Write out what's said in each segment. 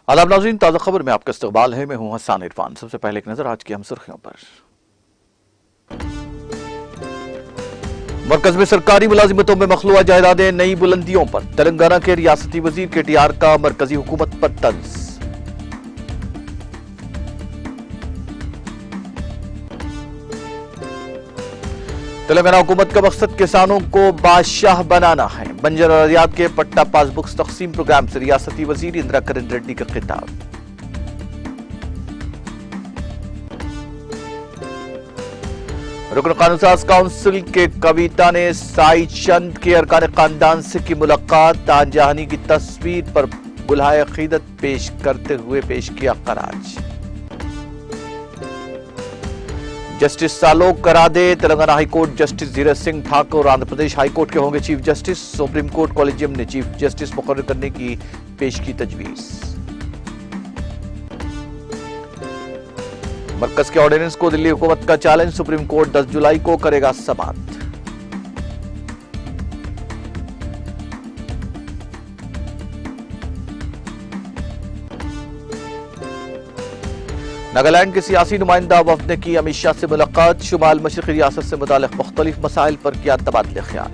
आदाब नाज़रीन, ताज़ा खबर में आपका इस्तकबाल है। मैं हूं हसन इरफान। सबसे पहले एक नजर आज की हम सुर्खियों पर। मरकज में सरकारी मुलाजिमतों में मखलूआ जायदादें नई बुलंदियों पर। तेलंगाना के रियासती वजीर KTR का मरकजी हुकूमत पर तंज। तेलंगाना हुकूमत का मकसद किसानों को बादशाह बनाना है। बंजर अरादियात के पट्टा पासबुक्स तकसीम प्रोग्राम से रियासती वजीर इंदिरा किरण रेड्डी का खिताब। रुकन कानूनसाज काउंसिल के कविता ने साई चंद के अरकान खानदान से की मुलाकात। तानजहानी की तस्वीर पर गुलहाए अकीदत पेश करते हुए पेश किया खराज। जस्टिस सालोक करा दे। Telangana high court justice Dheeraj Singh Thakur Andhra Pradesh high court के होंगे chief justice. Supreme court collegium ने चीफ जस्टिस मुकर्रर करने की पेश की तजवीज। मरकज के ऑर्डिनेंस को दिल्ली हुकूमत का चैलेंज। सुप्रीम कोर्ट 10 जुलाई को करेगा समाअत। नागालैंड के सियासी नुमाइंदा वफद ने की अमित शाह से मुलाकात। शुमाल मशरक़ी रियासत से मुताल्लिक़ मुख्तलिफ मसाइल पर किया तबादले ख्याल।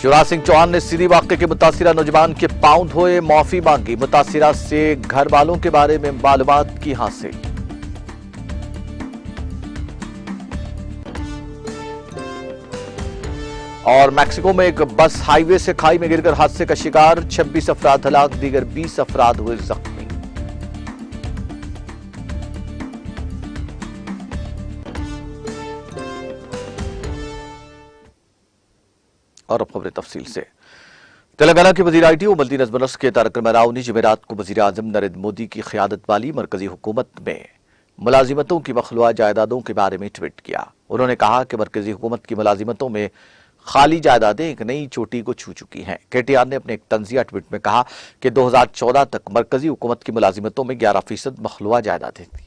शिवराज सिंह चौहान ने सीधी वाक़े के मुतासिरा नौजवान के पांव धोए, माफी मांगी। मुतासिरा से घर वालों के बारे में मालूमात की हासिल। और मैक्सिको में एक बस हाईवे से खाई में गिरकर हादसे का शिकार। 26 अफराद हलाक, दीगर 20 अफराद हुए जख्मी। और अब खबरें तफसील से। तेलंगाना के वजीर IT उमल्दी नज़्म नस्क के तारक राव ने जुमेरात को वजीर आज़म नरेंद्र मोदी की क़यादत वाली मरकजी हुकूमत में मुलाजिमतों की मखलूआ जायदादों के बारे में ट्वीट किया। उन्होंने कहा कि मरकजी हुकूमत की मुलाजिमतों में खाली जायदादें एक नई चोटी को छू चुकी हैं। KTR ने अपने एक तंजिया ट्वीट में कहा कि 2014 तक मरकजी हुकूमत की मुलाजिमतों में 11% मखलूआ जायदादें थी।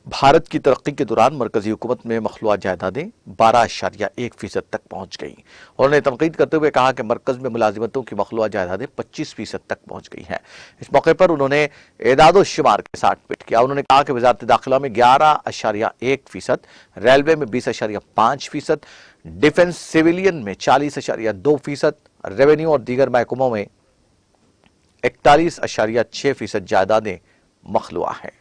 भारत की तरक्की के दौरान मरकजी हुकूमत में मखलूआ जायदादें 12.1% तक पहुंच गई। उन्होंने तनकीद करते हुए कहा कि मरकज में मुलाजिमतों की मखलूआ जायदादें 25% तक पहुंच गई हैं। इस मौके पर उन्होंने एदादो शुमार के साथ ट्वीट किया। उन्होंने कहा कि वजारत दाखिला में 11.1%, रेलवे में 20.5%, डिफेंस सिविलियन में 40.2%, रेवेन्यू और दीगर महकमों में 41.6% जायदादें मखलूआ हैं।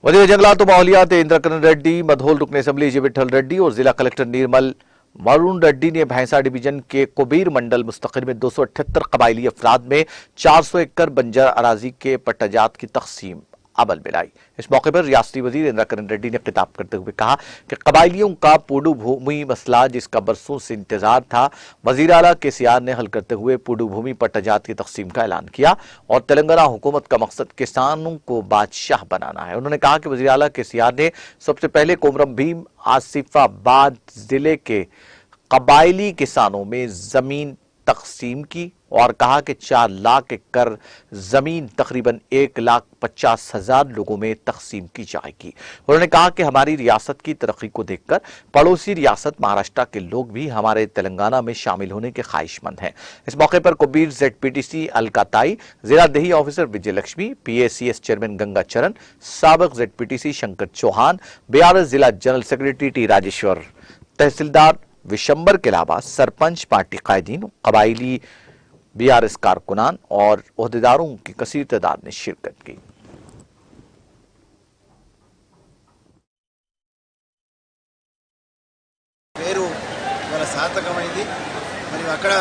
वजीर जंगलात और माहौलियात इंदिरा किरण रेड्डी, मधोल रुकन असेंबली जी विठल रेड्डी और जिला कलेक्टर निर्मल वरुण रेड्डी ने भैंसा डिवीजन के कुबीर मंडल मुस्तकिल में 278 कबायली अफराद में 400 एकड़ बंजर अराजी के पट्टाजात की तकसीम अमल में लाई। इस मौके पर रियासती वजीर इंदिरा किरण रेड्डी ने खिताब करते हुए कहा कि कबायलियों का पुडु भूमि मसला जिसका बरसों से इंतजार था, वजीर आला KCR ने हल करते हुए पुडु भूमि पट्टाजात की तकसीम का ऐलान किया और तेलंगाना हुकूमत का मकसद किसानों को बादशाह बनाना है। उन्होंने कहा कि वजीर आला KCR ने सबसे पहले कोमरम भीम आसिफाबाद जिले के कबायली किसानों में जमीन तकसीम की और कहा कि 4 लाख एकड़ जमीन तकरीबन 1,50,000 लोगों में तकसीम की जाएगी। उन्होंने कहा कि हमारी रियासत की तरक्की को देखकर पड़ोसी रियासत महाराष्ट्र के लोग भी हमारे तेलंगाना में शामिल होने के ख्वाहिशमंद हैं। इस मौके पर कुबीर ZPTC अलकाताई, जिला देही ऑफिसर विजय लक्ष्मी, PACS चेयरमैन गंगा चरण, साबिक ZPTC शंकर चौहान, BRS जिला जनरल सेक्रेटरी T राजेश्वर, तहसीलदार विशंबर के अलावा सरपंच, पार्टी कायदीन, कबायली BRS कारकुनान और ओहदेदारों की कसीर तादाद ने शिरकत की। పేరు వాళ్ళ సార్థకమైంది। మరి అక్కడ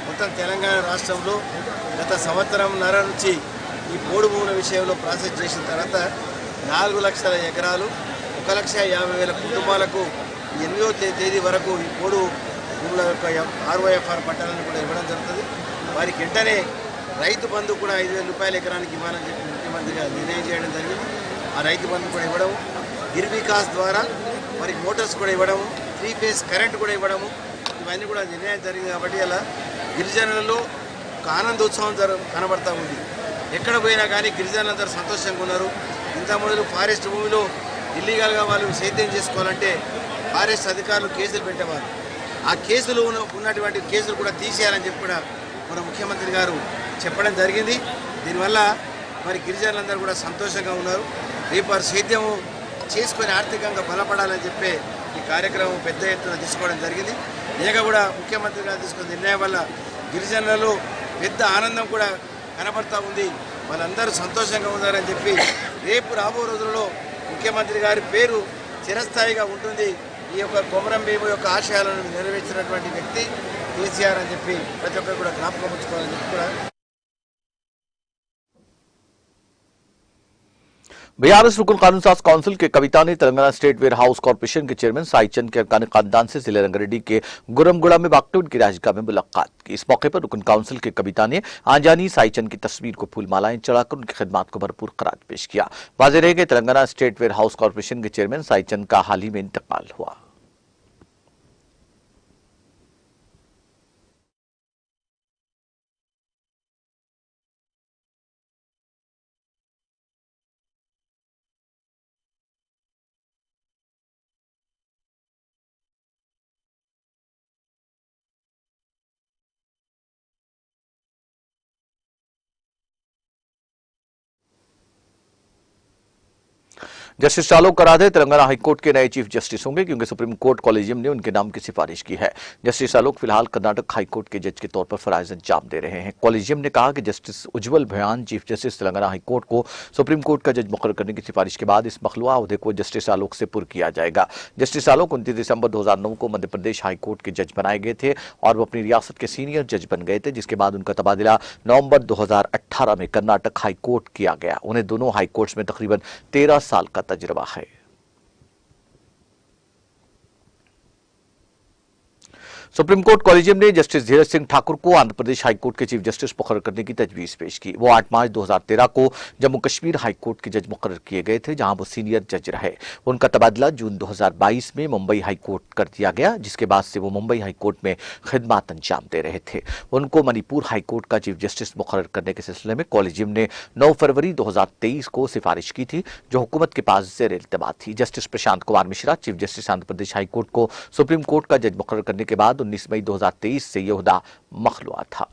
మొత్తం తెలంగాణ రాష్ట్రంలో గత సంవత్సరంన్నర నుంచి ఈ పోడు భూముల విషయంలో ప్రాసెస్ చేసిన తర్వాత 4 లక్షల ఎకరాలు 1,50,000 కుటుంబాలకు 8వ తేదీ వరకు ఈ పోడు భూముల యొక్క ROFR పట్టాలను కూడా ఇవ్వడం జరుగుతుంది। వారికి వెంటనే రైతు బంధు కూడా 5,000 రూపాయల ఎకరానికి ఇవ్వాలని చెప్పి ముఖ్యమంత్రిగా నిర్ణయం చేయడం జరిగింది। ఆ రైతు బంధు కూడా ఇవ్వడం, గిర్వికాస్ ద్వారా వారికి మోటార్స్ కూడా ఇవ్వడం, 3 ఫేజ్ కరెంట్ కూడా ఇవ్వడము, ఇవన్నీ కూడా నిర్ణయం జరిగింది। కాబట్టి అలా గిరిజనులలో ఒక ఆనందోత్సవం కనబడతా ఉంది। ఎక్కడ పోయినా కానీ గిరిజనులందరూ సంతోషంగా ఉన్నారు। ఇంత మొదలు ఫారెస్ట్ భూమిలో ఇల్లీగల్గా వాళ్ళు సేద్యం చేసుకోవాలంటే ఫారెస్ట్ అధికారులు కేసులు పెట్టేవారు. ఆ కేసులు ఉన్నటువంటి కేసులు కూడా తీసేయాలని చెప్పి కూడా మన ముఖ్యమంత్రి గారు చెప్పడం జరిగింది. దీనివల్ల మరి గిరిజనులందరూ కూడా సంతోషంగా ఉన్నారు. రేపు వారు సేద్యం చేసుకొని ఆర్థికంగా బలపడాలని చెప్పి ఈ కార్యక్రమం పెద్ద ఎత్తున తీసుకోవడం జరిగింది. నిజంగా కూడా ముఖ్యమంత్రి గారు తీసుకున్న నిర్ణయం వల్ల గిరిజనులలో పెద్ద ఆనందం కూడా కనబడతా ఉంది. వాళ్ళందరూ సంతోషంగా ఉన్నారని చెప్పి రేపు రాబో రోజులలో ముఖ్యమంత్రి గారి పేరు చిరస్థాయిగా ఉంటుంది. ఈ యొక్క కొమరం భీము యొక్క ఆశయాలను నెరవేర్చినటువంటి వ్యక్తి కేసీఆర్ అని చెప్పి ప్రతి ఒక్కరు కూడా జ్ఞాపకం ఉంచుకోవాలని చెప్పి కూడా बीआरएस रुकन कानून साज काउंसिल के कविता ने Telangana state warehouse corporation के चेयरमैन साईचंद के अफगानी खानदान से जिले रंगारेड्डी के गुरमगुड़ा में वाकई उनकी राजगाह में मुलाकात की। इस मौके पर रुकन काउंसिल के कविता ने आजानी साईचंद की तस्वीर को फूल मालाएं चढ़ाकर उनकी खिदमत को भरपूर खराज पेश किया। वाज़ेह रहे कि Telangana state warehouse corporation के चेयरमैन साईचंद का हाल ही में इंतकाल हुआ। जस्टिस आलोक कराधे तेलंगाना हाईकोर्ट के नए चीफ जस्टिस होंगे क्योंकि सुप्रीम कोर्ट कॉलेजियम ने उनके नाम की सिफारिश की है। जस्टिस आलोक फिलहाल कर्नाटक हाईकोर्ट के जज के तौर पर फराइज अंजाम दे रहे हैं। कॉलेजियम ने कहा कि जस्टिस उज्जवल भयान चीफ जस्टिस तेलंगाना हाईकोर्ट को सुप्रीम कोर्ट का जज मुकर्रर करने की सिफारिश के बाद इस मखलूआ अहदे को जस्टिस आलोक से पुर किया जाएगा। जस्टिस आलोक 29 दिसंबर 2009 को मध्य प्रदेश हाईकोर्ट के जज बनाए गए थे और वो अपनी रियासत के सीनियर जज बन गए थे, जिसके बाद उनका तबादला नवंबर 2018 में कर्नाटक हाईकोर्ट किया गया। उन्हें दोनों हाईकोर्ट्स में तकरीबन 13 साल का तजुर्बा है। सुप्रीम कोर्ट कॉलेजियम ने जस्टिस धीरज सिंह ठाकुर को आंध्र प्रदेश हाईकोर्ट के चीफ जस्टिस मुकर्रर करने की तजवीज पेश की। वो 8 मार्च 2013 को जम्मू कश्मीर हाईकोर्ट के जज मुकर्रर किए गए थे, जहां वो सीनियर जज रहे। उनका तबादला जून 2022 में मुंबई हाईकोर्ट कर दिया गया, जिसके बाद से वो मुंबई हाईकोर्ट में खिदमत अंजाम दे रहे थे। उनको मणिपुर हाईकोर्ट का चीफ जस्टिस मुकर्रर करने के सिलसिले में कॉलेजियम ने 9 फरवरी 2023 को सिफारिश की थी, जो हुकूमत के पास ज़ेर इल्तवा थी। Justice Prashant Kumar Mishra chief justice Andhra Pradesh high court को सुप्रीम कोर्ट का जज मुकर्रर करने के बाद 19 मई 2023 से यह ओहदा मखलूआ था।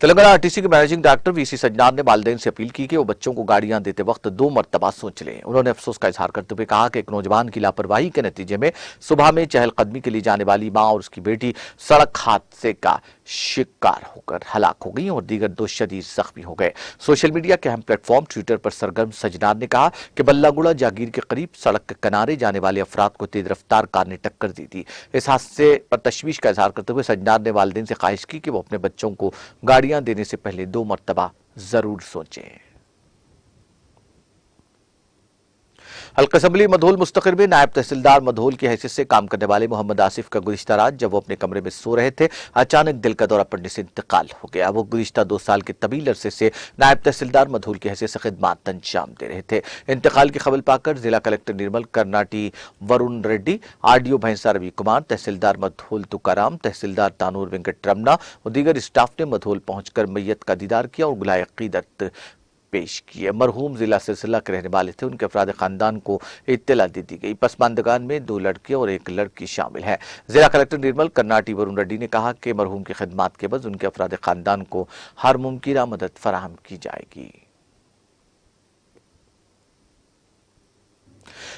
तेलंगाना आरटीसी के मैनेजिंग डायरेक्टर वीसी सज्जनार ने वालिदैन से अपील की कि वो बच्चों को गाड़ियां देते वक्त 2 मरतबा सोच लें। उन्होंने अफसोस का इजहार करते हुए कहा कि एक नौजवान की लापरवाही के नतीजे में सुबह में चहलकदमी के लिए जाने वाली मां और उसकी बेटी सड़क हादसे का शिकार होकर हलाक हो गई और दीगर 2 शदीद जख्मी हो गए। सोशल मीडिया के अहम प्लेटफॉर्म ट्विटर पर सरगर्म सज्जनार ने कहा कि बल्लागुड़ा जागीर के करीब सड़क के किनारे जाने वाले अफराद को तेज रफ्तार कार ने टक्कर दी थी। इस हादसे पर तशवीश का इजहार करते हुए सज्जनार ने वालिदैन से ख्वाहिश की कि वो अपने बच्चों को गाड़ियां देने से पहले 2 मरतबा जरूर सोचें। हल्का असम्बली मधोल मुस्तकिर में नायब तहसीलदार मधोल की हैसियत से काम करने वाले मोहम्मद आसिफ का गुज़िश्ता रात जब वो अपने कमरे में सो रहे थे, अचानक दिल का दौरा पड़ने से इंतकाल हो गया। वो गुज़िश्ता 2 साल के तवील अरसे से नायब तहसीलदार मधोल की हैसियत से खिदमत अंजाम दे रहे थे। इंतकाल की खबर पाकर जिला कलेक्टर निर्मल कर्नाटी वरुण रेड्डी, आरडीओ भैंसा रवि कुमार, तहसीलदार मधोल तुकाराम, तहसीलदार तानूर वेंकट रमना और दीगर स्टाफ ने मधोल पहुंचकर मैयत का दीदार किया और गुलाए अकीदत पेश किए। मरहूम जिला सिलसिला के रहने वाले थे। उनके अफराद खानदान को इत्तला दे दी गई। पसमानदगान में 2 लड़के और 1 लड़की शामिल है। जिला कलेक्टर निर्मल कर्नाटी वरुण रेड्डी ने कहा कि मरहूम की खिदमत के बाद उनके अफराद खानदान को हर मुमकिन मदद फराहम की जाएगी।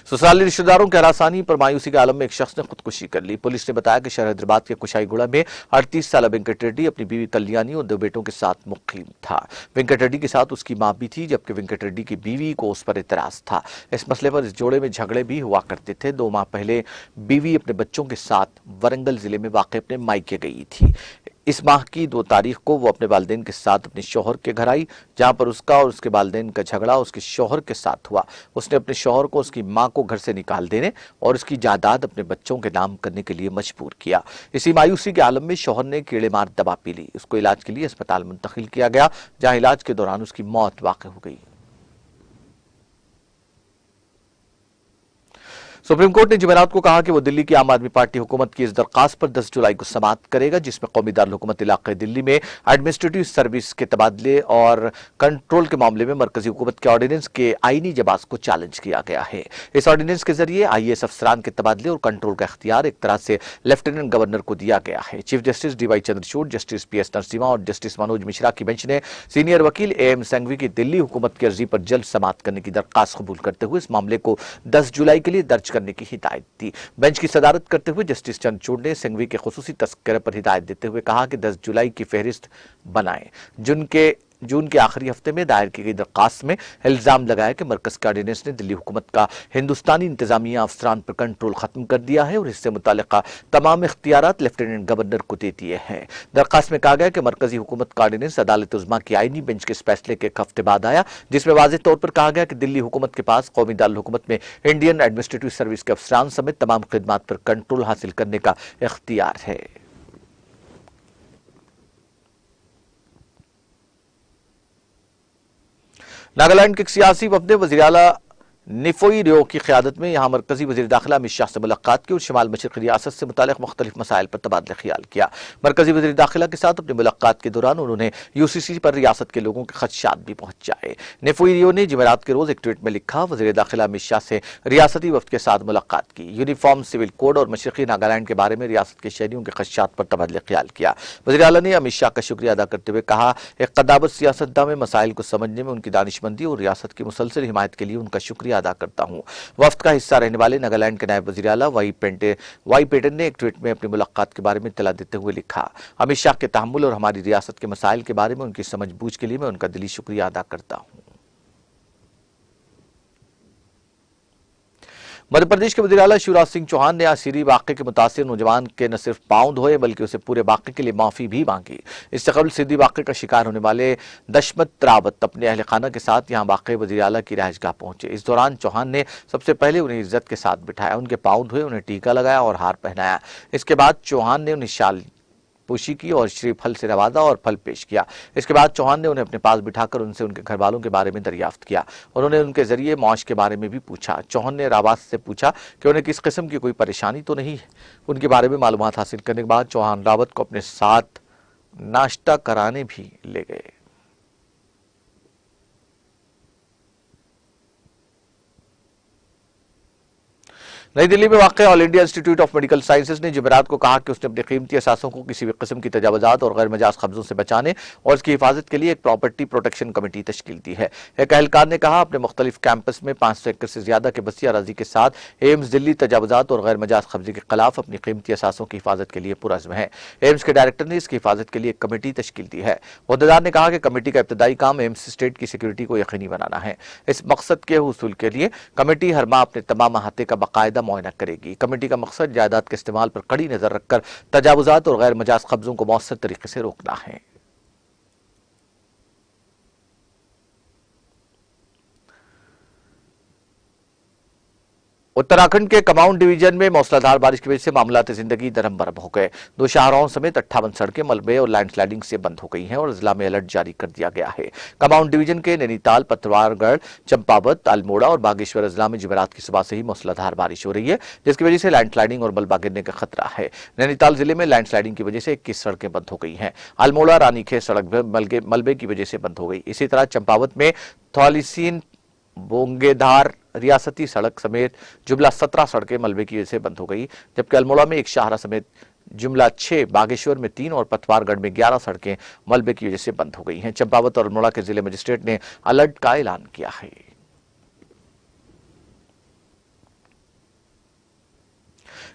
ससुराली रिश्तेदारों के हरासानी पर मायूसी के आलम में एक शख्स ने खुदकुशी कर ली। पुलिस ने बताया कि शहर हैदराबाद के कुशाईगुड़ा में 38 साल वेंकट रेड्डी अपनी बीवी कल्याणी और 2 बेटों के साथ मुकीम था। वेंकट रेड्डी के साथ उसकी मां भी थी, जबकि वेंकट रेड्डी की बीवी को उस पर इतराज था। इस मसले पर इस जोड़े में झगड़े भी हुआ करते थे। 2 माह पहले बीवी अपने बच्चों के साथ वरंगल जिले में वाक़ अपने मायके गई थी। इस माह की 2 तारीख को वो अपने वालिदैन के साथ अपने शौहर के घर आई, जहां पर उसका और उसके वालिदैन का झगड़ा उसके शौहर के साथ हुआ। उसने अपने शौहर को उसकी मां को घर से निकाल देने और उसकी जायदाद अपने बच्चों के नाम करने के लिए मजबूर किया। इसी मायूसी के आलम में शौहर ने कीड़े मार दवा पी ली। उसको इलाज के लिए अस्पताल मुंतकिल किया गया, जहां इलाज के दौरान उसकी मौत वाक़ हो गई। सुप्रीम कोर्ट ने जुमेरात को कहा कि वो दिल्ली की आम आदमी पार्टी हुकूमत की इस दरखास्त पर 10 जुलाई को समाअत करेगा जिसमें कौमी दारकूमत इलाके दिल्ली में एडमिनिस्ट्रेटिव सर्विस के तबादले और कंट्रोल के मामले में मरकजी हुकूमत के ऑर्डिनेंस के आईनी जवाब को चैलेंज किया गया है। इस ऑर्डिनेंस के जरिए IAS अफसरान के तबादले और कंट्रोल का इख्तियार एक तरह से लेफ्टिनेंट गवर्नर को दिया गया है। Chief justice DY Chandrachud, justice PS Narasimha और जस्टिस मनोज मिश्रा की बेंच ने सीनियर वकील AM संघवी की दिल्ली हुकूमत की अर्जी पर जल्द समाअत करने की दरखास्त कबूल करते हुए इस मामले को 10 जुलाई के लिए दर्ज करने की हिदायत दी। बेंच की सदारत करते हुए जस्टिस चंद्रचूड़ ने संघवी के खुसूसी तस्करे पर हिदायत देते हुए कहा कि 10 जुलाई की फहरिस्त बनाएं। जून के आखिरी हफ्ते में दायर की गई दरखास्त में इल्जाम लगाया कि मरकज के ऑर्डिनेंस ने दिल्ली हुकूमत का हिंदुस्तानी इंतजामिया अफसरान पर कंट्रोल खत्म कर दिया है और इससे मुताल्लिका तमाम इख्तियारात लेफ्टिनेंट गवर्नर को दे दिए हैं। दरखास्त में कहा गया कि मरकजी हुकूमत का ऑर्डिनेंस अदालत उज़्मा की आईनी बेंच के इस फैसले के एक हफ्ते बाद आया जिसमें वाज़ेह तौर पर कहा गया कि दिल्ली हुकूमत के पास कौमी दारुल हुकूमत में इंडियन एडमिनिस्ट्रेटिव सर्विस के अफसरान समेत तमाम खिदमात पर कंट्रोल हासिल करने का इख्तियार है। नागालैंड के एक सियासी वफद ने वज़ीर आला निफोई रियो की क़यादत में यहाँ मरकजी वज़ीर दाखिला अमित शाह से मुलाकात की और शिमाल मशरक़ी रियासत से मुताल्लिक़ मुख्तलिफ मसाइल पर तबादला ख्याल किया। मरकजी वज़ीर दाखिला के साथ अपनी मुलाकात के दौरान उन्होंने UCC पर रियासत के लोगों के खदशात भी पहुंचाए। निफोई रियो ने जुमेरात के रोज़ एक ट्वीट में लिखा, वज़ीर दाखिला अमित शाह से रियासती वफद के साथ मुलाकात की, यूनिफॉर्म सिविल कोड और मशरक़ी नागालैंड के बारे में रियासत के शहरियों के खदशात पर तबादला ख्याल किया। वज़ीर आला ने अमित शाह का शुक्रिया अदा करते हुए कहा, एक क़दाबत सियासतदान में मसाइल को समझने में उनकी दानिशमंदी और रियासत की मुसलसल हिमायत के लिए उनका शुक्रिया अदा करता हूँ। वफ्द का हिस्सा रहने वाले नागालैंड के नायब वज़ीर आला वाई पेटन ने एक ट्वीट में अपनी मुलाकात के बारे में इत्तला देते हुए लिखा, अमित शाह के तहम्मुल और हमारी रियासत के मसाइल के बारे में उनकी समझबूझ के लिए मैं उनका दिली शुक्रिया अदा करता हूँ। मध्य प्रदेश के वज़ीर आला शिवराज सिंह चौहान ने आज सीरी वाक़े के मुतासिर नौजवान के न सिर्फ पांव धोए बल्कि उसे पूरे वाक़े के लिए माफ़ी भी मांगी। इससे कबल सीरी वाक़े का शिकार होने वाले दशमत रावत अपने अहल खाना के साथ यहाँ वाक़े वज़ीर आला की रहायशगाह पहुंचे। इस दौरान चौहान ने सबसे पहले उन्हें इज्जत के साथ बिठाया, उनके पाँव धोए, उन्हें टीका लगाया और हार पहनाया। इसके बाद चौहान ने उन्हें शाल पोशी की और श्रीफल से नवाजा और फल पेश किया। इसके बाद चौहान ने उन्हें अपने पास बिठाकर उनसे उनके घर वालों के बारे में दरियाफ्त किया। उन्होंने उनके जरिए मौश के बारे में भी पूछा। चौहान ने रावत से पूछा कि उन्हें किस किस्म की कोई परेशानी तो नहीं है। उनके बारे में मालूमात हासिल करने के बाद चौहान रावत को अपने साथ नाश्ता कराने भी ले गए। नई दिल्ली में वाक़ all India institute of medical sciences ने जुमेरात को कहा कि उसने अपने कीमती असासों को किसी भी किस्म की तजावुज़ात और गैर मजाज कब्जों से बचाने और इसकी हिफाजत के लिए एक प्रॉपर्टी प्रोटेक्शन कमेटी तश्कील दी है। एक एहलकार ने कहा, अपने मुख्तलिफ कैंपस में 500 एकड़ से ज्यादा के बसी अराजी के साथ एम्स दिल्ली तजावुज़ात और गैर मजाज कब्जे के खिलाफ अपनी कीमती असासों की हिफाजत के लिए पुरज़्म है। एम्स के डायरेक्टर ने इसकी हिफाजत के लिए एक कमेटी तश्कील दी है। अहदेदार ने कहा कि कमेटी का इब्तदाई काम एम्स स्टेट की सिक्योरिटी को यकीनी बनाना है। इस मकसद के हुसूल के लिए कमेटी हर माह अपने तमाम अहाते का बाकायदा मुआयना करेगी। कमेटी का मकसद जायदाद के इस्तेमाल पर कड़ी नजर रखकर तजावुज़ात और गैर मजाज कब्जों को मौसर तरीके से रोकना है। उत्तराखंड के कमाऊं डिवीजन में मौसलाधार बारिश की वजह से मामलात जिंदगी दरम बरम हो गए। 2 शाहराहों समेत 58 सड़कें मलबे और लैंडस्लाइडिंग से बंद हो गई हैं और जिला में अलर्ट जारी कर दिया गया है। कमाऊं डिवीजन के नैनीताल, पतवारगढ़, चंपावत, अल्मोड़ा और बागेश्वर जिला में जुमेरात की सुबह से ही मौसलाधार बारिश हो रही है, जिसकी वजह से लैंडस्लाइडिंग और मलबा गिरने का खतरा है। नैनीताल जिले में लैंडस्लाइडिंग की वजह से 21 सड़कें बंद हो गई हैं। अल्मोड़ा रानीखेत सड़क मलबे की वजह से बंद हो गई। इसी तरह चंपावत में थौलीसीन बोंगेधार रियासती सड़क समेत जुमला 17 सड़कें मलबे की वजह से बंद हो गई, जबकि अल्मोड़ा में 1 शाहरा समेत जुमला 6, बागेश्वर में 3 और पतवारगढ़ में 11 सड़कें मलबे की वजह से बंद हो गई हैं। चंपावत और अल्मोड़ा के जिले मजिस्ट्रेट ने अलर्ट का ऐलान किया है।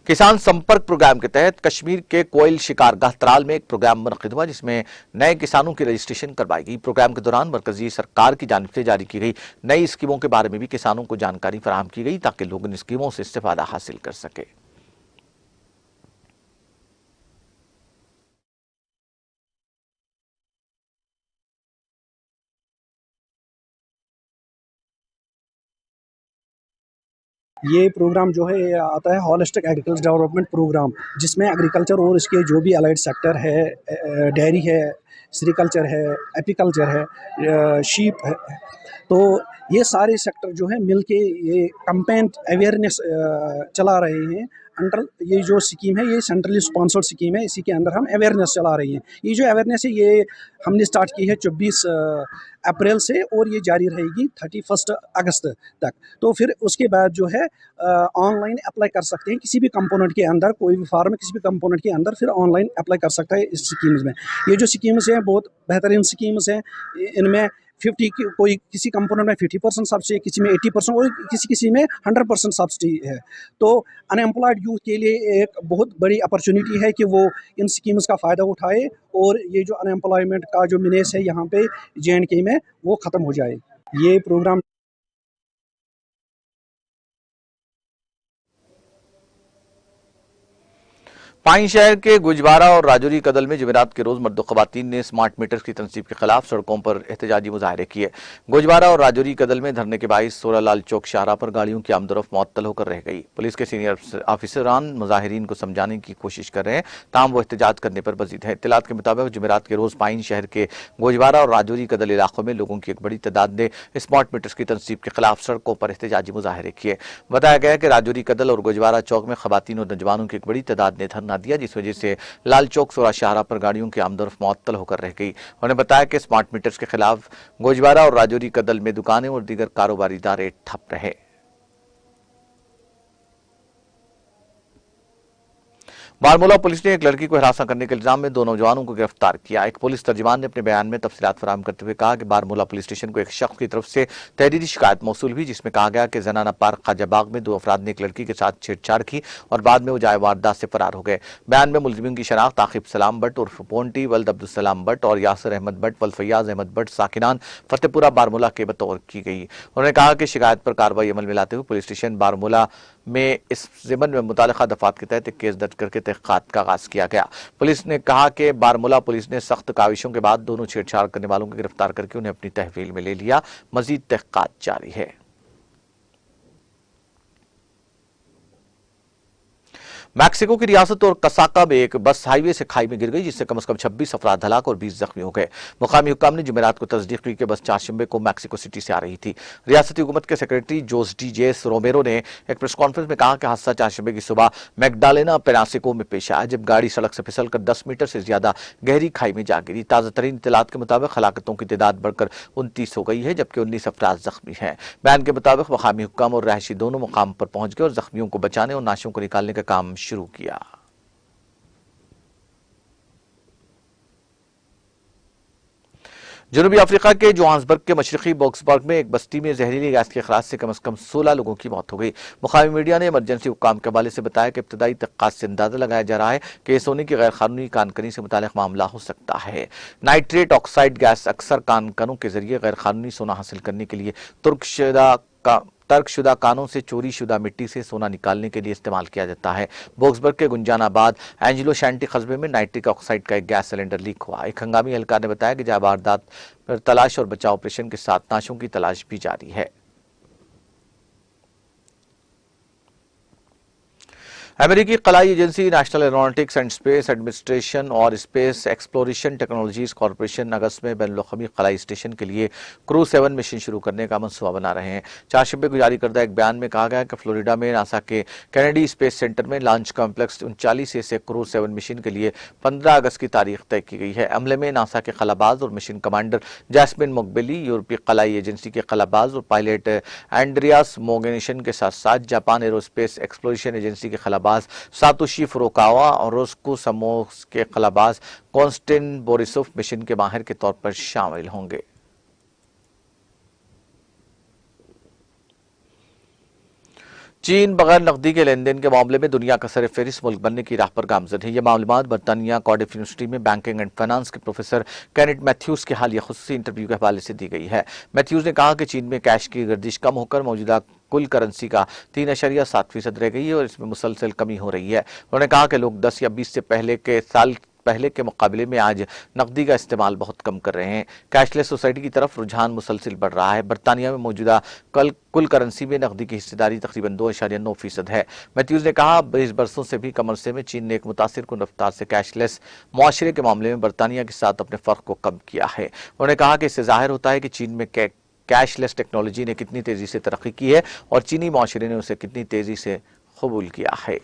किसान संपर्क प्रोग्राम के तहत कश्मीर के कोयल शिकारगाह त्राल में एक प्रोग्राम मुनक़िद हुआ, जिसमें नए किसानों की रजिस्ट्रेशन करवाई गई। प्रोग्राम के दौरान मरकजी सरकार की जानिब से जारी की गई नई स्कीमों के बारे में भी किसानों को जानकारी फराहम की गई ताकि लोग इन स्कीमों से इस्तेफादा हासिल कर सके। ये प्रोग्राम जो है ये आता है हॉलिस्टिक एग्रीकल्चर डेवलपमेंट प्रोग्राम, जिसमें एग्रीकल्चर और इसके जो भी अलाइड सेक्टर है, डेयरी है, सेरिकल्चर है, एपीकल्चर है, शीप है, तो ये सारे सेक्टर जो है मिलके ये कैंपेन अवेयरनेस चला रहे हैं अंडर ये जो स्कीम है ये सेंट्रली स्पॉन्सर्ड स्कीम है, इसी के अंदर हम अवेयरनेस चला रही हैं। ये जो अवेयरनेस है ये हमने स्टार्ट की है 24 अप्रैल से और ये जारी रहेगी 31 अगस्त तक। तो फिर उसके बाद जो है ऑनलाइन अप्लाई कर सकते हैं किसी भी कंपोनेंट के अंदर, कोई भी फार्म किसी भी कंपोनेंट के अंदर फिर ऑनलाइन अप्लाई कर सकता है इस स्कीम्स में। ये जो स्कीम्स हैं बहुत बेहतरीन स्कीम्स हैं, इनमें 50 कोई किसी कंपोनेंट में 50% सब्सिडी, किसी में 80% और किसी में 100% सब्सिडी है। तो अनएम्प्लॉयड यूथ के लिए एक बहुत बड़ी अपॉर्चुनिटी है कि वो इन स्कीम्स का फ़ायदा उठाए और ये जो अनएम्प्लॉयमेंट का जो मीनेस है यहाँ पे JNK में वो ख़त्म हो जाए। ये प्रोग्राम पाइन शहर के गुजबारा और राजौरी कदल में जुमेरात के रोज मर्द ख़वातीन ने स्मार्ट मीटर्स की तनसीब के खिलाफ सड़कों पर एहतजाजी मुजाहरे किए। गुजबारा और राजौरी कदल में धरने के बाईस 16 लाल चौक शाहरा पर गाड़ियों की आमदरफ मुअत्तल होकर रह गई। पुलिस के सीनियर ऑफिसरान मुजाहिरीन को समझाने की कोशिश कर रहे हैं, ताहम वो एहतजाज करने पर मजीद है। इत्तलात के मुताबिक जुमेरात के रोज पाइन शहर के गुजबारा और राजौरी कदल इलाकों में लोगों की एक बड़ी तादाद ने स्मार्ट मीटर्स की तनसीब के खिलाफ सड़कों पर एहतजाजी मुजाहरे किए। बताया गया कि राजौरी कदल और गुजबारा चौक में खवातीन और नौजवानों की एक बड़ी तादाद ने धरना दिया, जिस वजह से लाल चौक सोरा शाहरा पर गाड़ियों की आमदरफ मुअत्तल होकर रह गई। उन्होंने बताया कि स्मार्ट मीटर्स के खिलाफ गोजबारा और राजौरी कदल में दुकानें और दीगर कारोबारी इदारे ठप रहे। बारमूला पुलिस ने एक लड़की को हिरासत करने के इल्जाम में 2 नौजवानों को गिरफ्तार किया। एक पुलिस तर्जुमान ने अपने बयान में तफसीलात फराहम करते हुए कहा कि बारमूला पुलिस स्टेशन को एक शख्स की तरफ से तहरीरी शिकायत मौसूल हुई, जिसमें कहा गया कि जनाना पार्क ख्वाजाबाग में 2 अफराद ने एक लड़की के साथ छेड़छाड़ की और बाद में वो जाए वारदात से फरार हो गए। बयान में मुलजिमीन की शनाख्त आकिब सलाम भट्ट उर्फ पोंटी, वल्द अब्दुलसलाम भट्ट और यासिर अहमद भट्ट वल फैयाज अहमद भट्ट साकिनान फतेहपुरा बारमूला के बतौर की गई। उन्होंने कहा कि शिकायत पर कार्रवाई अमल में लाते हुए पुलिस स्टेशन बारमूला में इस ज़िम्मन में मुतालिका दफात के तहत एक केस दर्ज करके तहक़ीक़ात का आगाज किया गया। पुलिस ने कहा कि बारमूला पुलिस ने सख्त काविशों के बाद दोनों छेड़छाड़ करने वालों को गिरफ्तार करके उन्हें अपनी तहवील में ले लिया। मजीद तहक़ीक़ात जारी है। मैक्सिको की रियासत और कसाका में एक बस हाईवे से खाई में गिर गई, जिससे कम से कम 26 अफराद हलाक और 20 जख्मी हो गए। मुकामी हुक्काम ने जुमेरात को तस्दीक की कि बस चारशंबे को मैक्सिको सिटी से आ रही थी। रियासती हुकूमत के सेक्रेटरी जोस डी जेस रोमेरो ने एक प्रेस कॉन्फ्रेंस में कहा कि हादसा चारशंबे की सुबह मैगडालेना पेनासिको में पेश आया, जब गाड़ी सड़क से फिसलकर 10 मीटर से ज्यादा गहरी खाई में जा गिरी। ताज़ा तरीन इत्तलात के मुताबिक हलाकतों की तादाद बढ़कर 29 हो गई है, जबकि 19 अफराद जख्मी हैं। बयान के मुताबिक मुकामी हुक्काम और रहायशी दोनों मुकाम पर पहुंच गए और जख्मियों को बचाने और नाशों को निकालने का काम शुरू किया। जनूबी अफ्रीका के जोहान्सबर्ग के मशरकी बॉक्सबर्ग में एक बस्ती में जहरीली गैस के अखराज से कम 16 लोगों की मौत हो गई। मुकामी मीडिया ने इमरजेंसी हुक्काम के हवाले से बताया कि इब्तदाई तहक़ीक़ात से अंदाजा लगाया जा रहा है कि सोने की गैर कानूनी कानकनी से मुताल्लिक़ मामला हो सकता है। नाइट्रेट ऑक्साइड गैस अक्सर कानकनों के जरिए गैर कानूनी सोना हासिल करने के लिए तर्कशुदा कानों से चोरी शुदा मिट्टी से सोना निकालने के लिए इस्तेमाल किया जाता है। बॉक्सबर्ग के गुंजानाबाद एंजिलो शैंटी कस्बे में नाइट्रिक ऑक्साइड का एक गैस सिलेंडर लीक हुआ। एक हंगामी एहलकार ने बताया कि जहां वारदात पर तलाश और बचाव ऑपरेशन के साथ नाशों की तलाश भी जारी है। अमेरिकी खलाई agency national aeronautics and space administration और स्पेस एक्सप्लोरेशन टेक्नोलॉजीज कॉरपोरेशन अगस्त में बैनुल-अक़वामी खलाई स्टेशन के लिए क्रू 7 मिशन शुरू करने का मंसूबा बना रहे हैं। चारशंबे को जारी करदा एक बयान में कहा गया कि फ्लोरिडा में नासा के कैनेडी स्पेस सेंटर में लॉन्च कॉम्प्लेक्स 39 से क्रू 7 मिशन के लिए 15 अगस्त की तारीख तय की गई है। अमले में नासा के खलाबाज और मिशन कमांडर जैस्मिन मोकबेली, यूरोपीय खलाई एजेंसी के खलाबाज और पायलट एंड्रियास मोगेनिशन के साथ साथ जापान एरोस्पेस एक्सप्लोरेशन एजेंसी के खलाबाज सातोशी फुरुकावा और रोस्कोसमोस के खलाबाज कॉन्स्टेंटिन बोरिसोव मिशन के माहिर के तौर पर शामिल होंगे। चीन बगैर नकदी के लेन देन के मामले में दुनिया का सरफहरिस्त मुल्क बनने की राह पर गामजन है। यह मालूमात बरतानिया कार्डिफ यूनिवर्सिटी में बैंकिंग एंड फाइनेंस के प्रोफेसर केनेट मैथ्यूज के हालिया खुसूसी इंटरव्यू के हवाले से दी गई है। मैथ्यूज ने कहा कि चीन में कैश की गर्दिश कम होकर मौजूदा कुल करेंसी का 3.7% रह गई है और इसमें मुसलसल कमी हो रही है। उन्होंने कहा कि लोग 10 या 20 से पहले के मुकाबले में आज नकदी का इस्तेमाल बहुत कम कर रहे हैं। कैशलेस सोसाइटी की तरफ रुझान मुसलसल बढ़ रहा है। बरतानिया में मौजूदा कुल करेंसी में नकदी की हिस्सेदारी तकरीबन 2.9% है। मैथ्यूज ने कहा 20 बरसों से भी कम अरसे में चीन ने एक मुतासिर कुन रफ्तार से कैशलेस मुआशरे के मामले में बरतानिया के साथ अपने फर्क को कम किया है। उन्होंने कहा कि इससे जाहिर होता है कि चीन में कैशलेस टेक्नोलॉजी ने कितनी तेजी से तरक्की की है और चीनी माशरे ने उसे कितनी तेजी से कबूल किया है।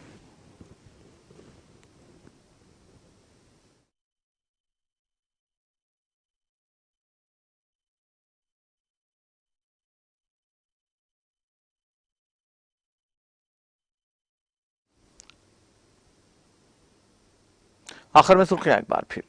आखिर में सुर्खियां एक बार फिर।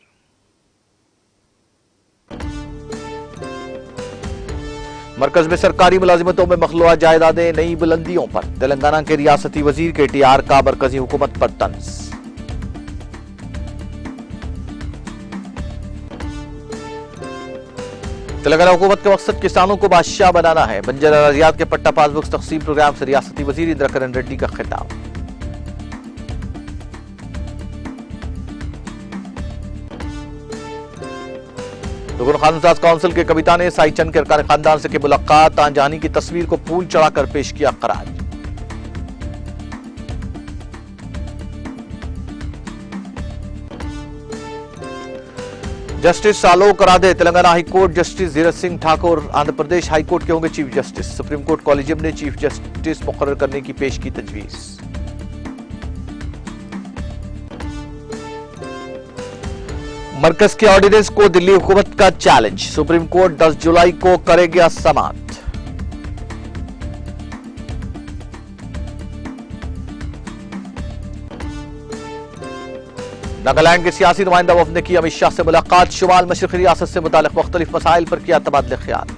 मरकज में सरकारी मुलाजिमतों में मखलूआ जायदादें नई बुलंदियों पर, तेलंगाना के रियासती वजीर KTR का मरकजी हुकूमत पर तंज। तेलंगाना हुकूमत का मकसद किसानों को बादशाह बनाना है, बंजर अराजियात के पट्टा पासबुक तकसीम प्रोग्राम से रियासती वजीर इंद्रकरण रेड्डी का खिताब। रुकन कानून साज काउंसिल के कविता ने साई चंद के अरकान खानदान से की मुलाकात, तानजहानी की तस्वीर को फूल चढ़ाकर पेश किया खराज। जस्टिस आलोक Radhe Telangana high court, justice Dheeraj Singh Thakur Andhra Pradesh high court के होंगे chief justice. Supreme court collegium ने चीफ जस्टिस मुकर्रर करने की पेश की तजवीज। मरकज के ऑर्डिनेंस को दिल्ली हुकूमत का चैलेंज, सुप्रीम कोर्ट 10 जुलाई को करेगा समाअत। नागालैंड के सियासी नुमाइंदा वफद ने की अमित शाह से मुलाकात, शुमाल मशरक़ी रियासत से मुताल्लिक़ मुख्तलिफ मसाइल पर किया तबादला ख्याल।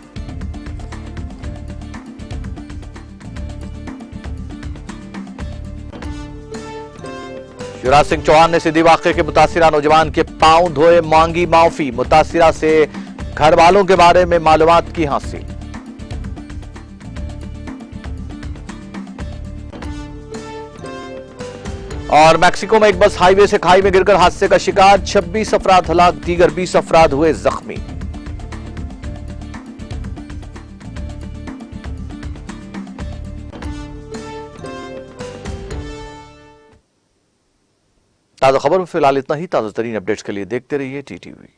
शिवराज सिंह चौहान ने सिद्धि वाक़े के मुतासिरा नौजवान के पांव धोए, मांगी माफी, मुतासिरा से घर वालों के बारे में मालूमात की हासिल। और मैक्सिको में एक बस हाईवे से खाई में गिरकर हादसे का शिकार, 26 अफराद हलाक, दीगर 20 अफराद हुए जख्मी। ताज़ा खबर में फिलहाल इतना ही। ताज़ा तरीन अपडेट्स के लिए देखते रहिए TTV।